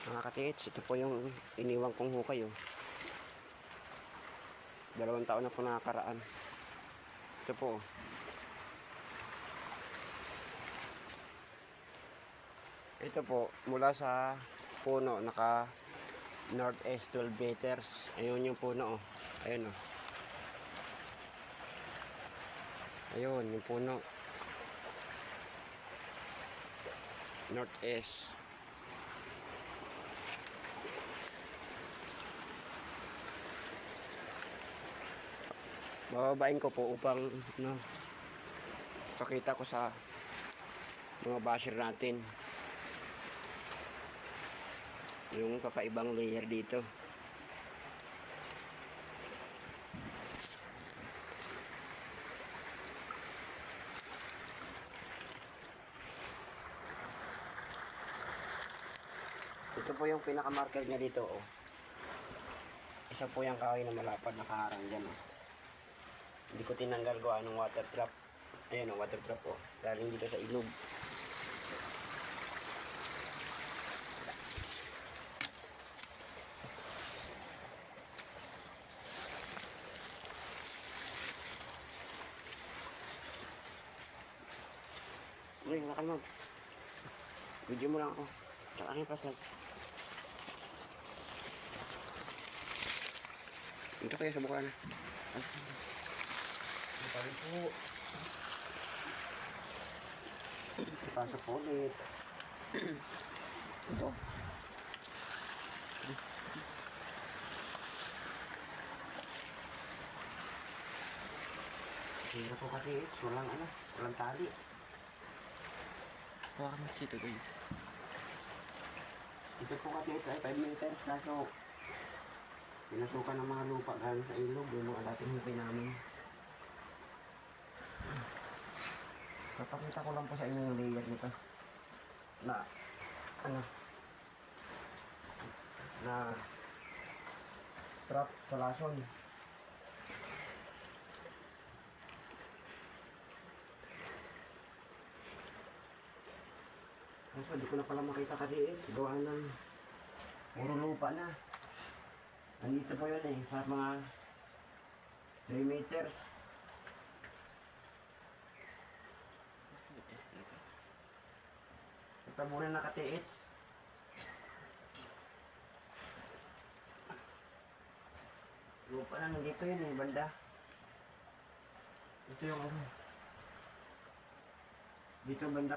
Mga katiits, ito po yung iniwang kong hukay. 2 taon na po nakakaraan. Ito po. Ito po, mula sa puno, naka northeast 12 meters. Ayun yung puno. Ayun. Ayun yung puno. Northeast. Bababain ko po upang pakita ko sa mga basher natin yung kakaibang layer dito. Ito po yung pinaka-marker niya dito. Isa po yung kahoy na malapad nakaharang dyan. Hindi ko tinanggal ko anong water trap. Ayan water trap galing dito sa ilog. Uy, hawakan mo. Video mo lang ako. Tsaka aking pasal. Ito kayo sa bukaan. Ito pa rin po. Ipasok po ulit. Ito. Hirap po kasi. Walang tali. Tawa ka mas dito guys. Ito po kasi ito ay 5 meters kaso pinasukan ng mga lupa galing sa ilog yung mga dating hukay namin. Papakita ko lang po sa inyo yung layer nito na trap sa lason. Kasi hindi ko na pala makita kasi gawa ng puro lupa na. Nandito po yun sa mga 3 meters. Ito muna nakatiits. Lupa na nandito yun banda. Ito yung dito banda.